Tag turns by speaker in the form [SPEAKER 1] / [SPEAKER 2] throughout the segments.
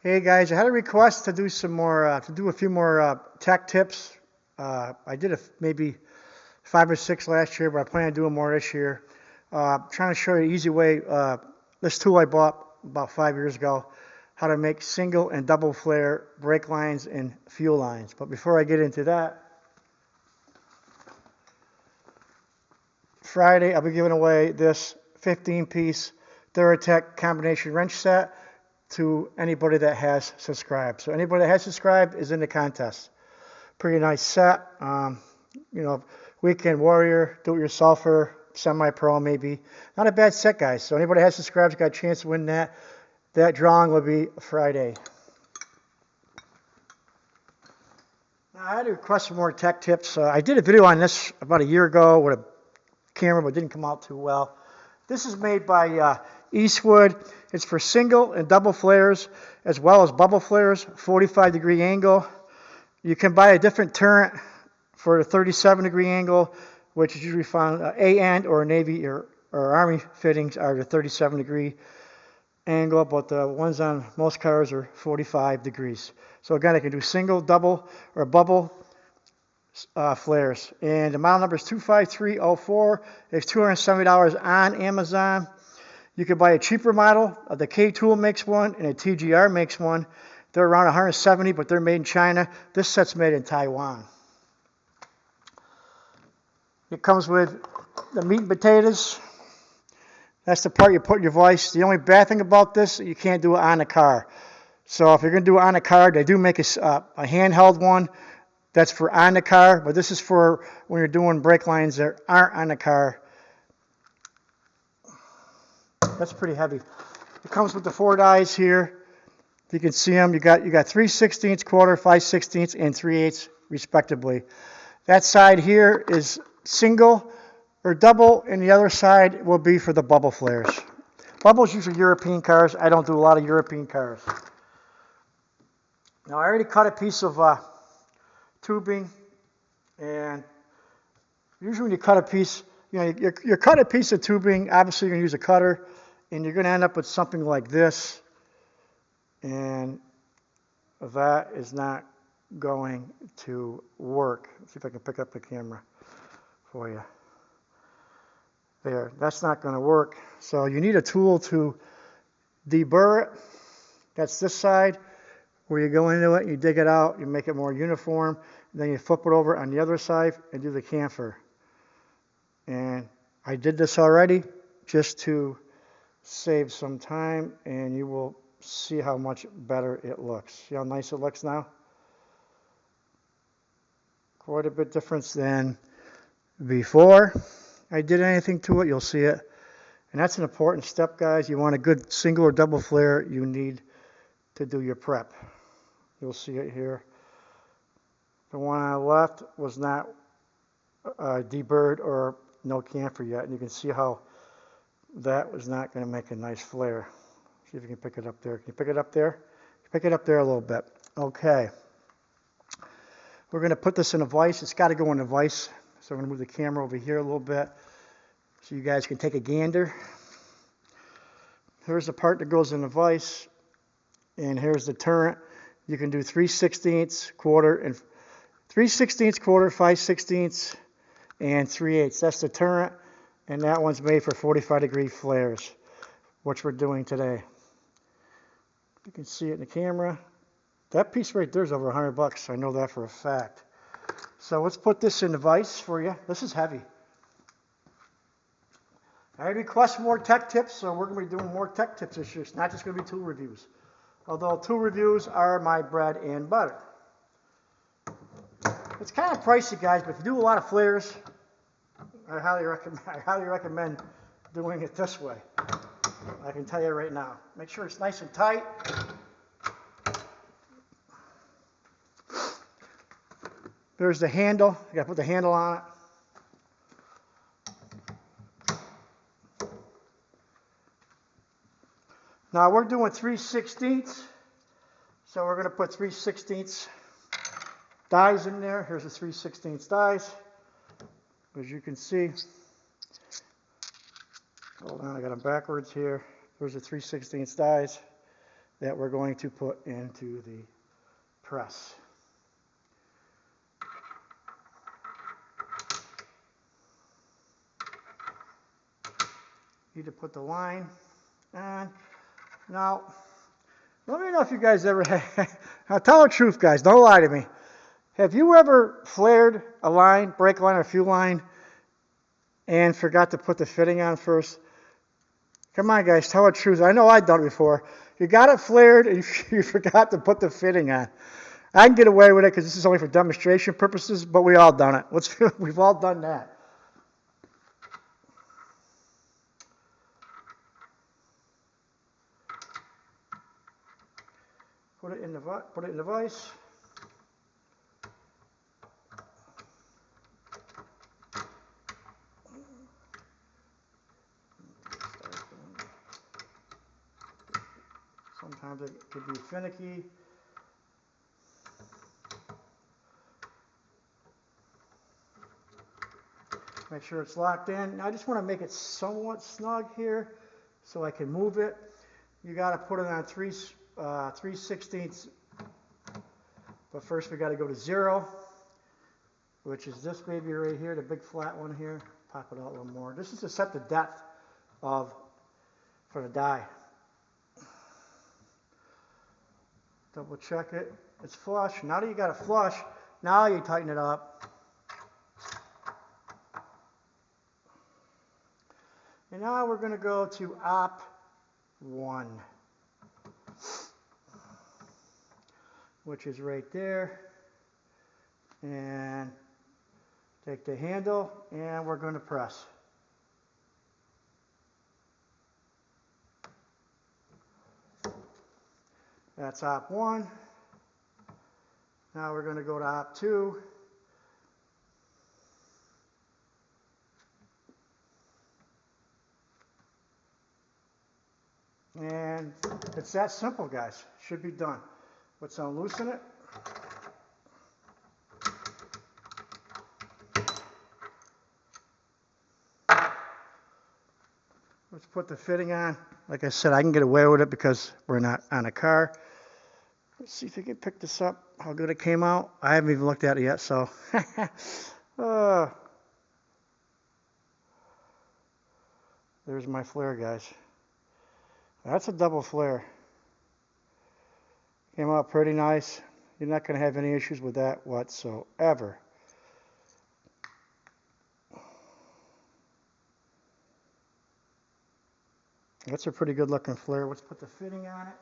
[SPEAKER 1] Hey guys, I had a request to do a few more tech tips. I did maybe 5 or 6 last year, but I plan on doing more this year. Trying to show you an easy way. This tool I bought about 5 years ago, how to make single and double flare brake lines and fuel lines. But before I get into that, Friday I'll be giving away this 15-piece Duratec combination wrench set to anybody that has subscribed. So anybody that has subscribed is in the contest. Pretty nice set. Weekend warrior, do-it-yourselfer, semi-pro maybe. Not a bad set, guys. So anybody that has subscribed has got a chance to win that. That drawing will be Friday. Now, I had to request some more tech tips. I did a video on this about a year ago with a camera, but it didn't come out too well. This is made by Eastwood. It's for single and double flares as well as bubble flares, 45-degree angle. You can buy a different turret for a 37-degree angle, which is usually found A-end or Navy or Army fittings are the 37-degree angle, but the ones on most cars are 45 degrees. So again, I can do single, double, or bubble flares. And the model number is 25304. It's $270 on Amazon. You can buy a cheaper model. The K-Tool makes one and a TGR makes one. They're around 170, but they're made in China. This set's made in Taiwan. It comes with the meat and potatoes. That's the part you put in your vise. The only bad thing about this, you can't do it on the car. So if you're going to do it on the car, they do make a handheld one that's for on the car, but this is for when you're doing brake lines that aren't on the car. That's pretty heavy. It comes with the 4 dies here. You can see them. You got 3/16, quarter, 5/16, and 3/8 respectively. That side here is single or double, and the other side will be for the bubble flares. Bubbles usually European cars. I don't do a lot of European cars. Now I already cut a piece of tubing, and usually when you cut a piece, you cut a piece of tubing, obviously you're going to use a cutter, and you're going to end up with something like this, and that is not going to work. Let's see if I can pick up the camera for you. There, that's not going to work. So you need a tool to deburr it. That's this side, where you go into it, you dig it out, you make it more uniform, and then you flip it over on the other side and do the chamfer. And I did this already just to save some time, and you will see how much better it looks. See how nice it looks now? Quite a bit different than before I did anything to it. You'll see it. And that's an important step, guys. You want a good single or double flare, you need to do your prep. You'll see it here. The one on the left was not deburred or no chamfer yet, and you can see how that was not going to make a nice flare. See if you can pick it up there. Can you pick it up there? Pick it up there a little bit. Okay. We're going to put this in a vise. It's got to go in a vise. So I'm going to move the camera over here a little bit so you guys can take a gander. Here's the part that goes in the vise, and here's the turret. You can do 3/16, quarter, and 3/16, quarter, 5/16, and 3/8. That's the turret, and that one's made for 45-degree flares, which we're doing today. You can see it in the camera. That piece right there is over $100. I know that for a fact. So let's put this in the vise for you. This is heavy. I request more tech tips, so we're going to be doing more tech tips this year. It's not just going to be tool reviews. Although tool reviews are my bread and butter. It's kind of pricey, guys, but if you do a lot of flares, I highly recommend doing it this way. I can tell you right now. Make sure it's nice and tight. There's the handle. You got to put the handle on it. Now we're doing 3/16, so we're going to put 3/16 dies in there. Here's the 3/16 dies. As you can see, hold on, I got them backwards here. There's the 3/16 dies. that we're going to put into the press. Need to put the line on. Now, let me know if you guys ever had, now tell the truth, guys, don't lie to me. Have you ever flared a line, brake line or fuel line, and forgot to put the fitting on first? Come on, guys, tell the truth. I know I've done it before. You got it flared and you forgot to put the fitting on. I can get away with it because this is only for demonstration purposes, but we all done it. We've all done that. Put it in the vise. Sometimes it could be finicky. Make sure it's locked in. Now I just want to make it somewhat snug here so I can move it. You got to put it on 3/16. But first we got to go to 0, which is this baby right here, the big flat one here. Pop it out a little more. This is to set the depth for the die. Double check it. It's flush. Now that you got it flush, now you tighten it up. And now we're going to go to op 1, which is right there. And take the handle and we're going to press. That's op 1. Now we're going to go to op 2. And it's that simple, guys. Should be done. Let's unloosen it. Let's put the fitting on. Like I said, I can get away with it because we're not on a car. Let's see if we can pick this up, how good it came out. I haven't even looked at it yet, so. There's my flare, guys. That's a double flare. Came out pretty nice. You're not going to have any issues with that whatsoever. That's a pretty good looking flare. Let's put the fitting on it.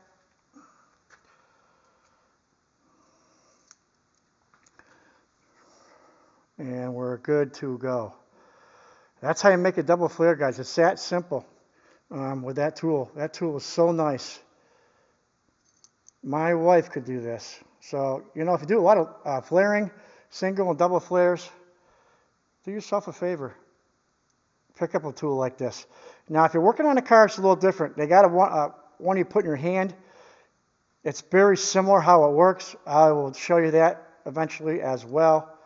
[SPEAKER 1] And we're good to go. That's how you make a double flare, guys. It's that simple with that tool. That tool is so nice. My wife could do this. So, you know, if you do a lot of flaring, single and double flares, do yourself a favor. Pick up a tool like this. Now, if you're working on a car, it's a little different. They got one you put in your hand. It's very similar how it works. I will show you that eventually as well.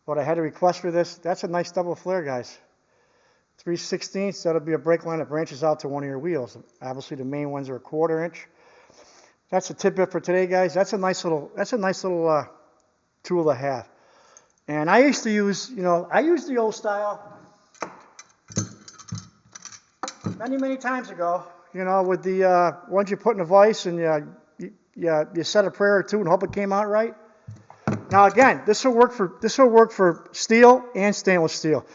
[SPEAKER 1] But I had a request for this. That's a nice double flare, guys. 3/16, that'll be a brake line that branches out to one of your wheels. Obviously, the main ones are 1/4 inch. That's a tidbit for today, guys. That's a nice little tool to have. And I used to use, I used the old style many times ago. With the ones you put in a vise and you said a prayer or two and hope it came out right. Now again, this will work for steel and stainless steel.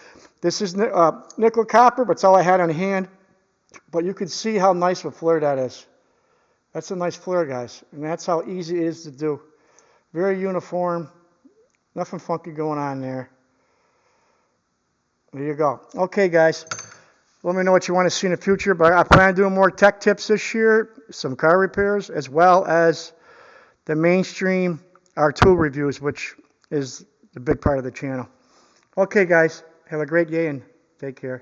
[SPEAKER 1] This is nickel copper, but it's all I had on hand. But you can see how nice of a flare that is. That's a nice flare, guys, and that's how easy it is to do. Very uniform, nothing funky going on there. There you go. Okay, guys, let me know what you want to see in the future, but I plan on doing more tech tips this year, some car repairs, as well as the mainstream, our tool reviews, which is the big part of the channel. Okay, guys, have a great day and take care.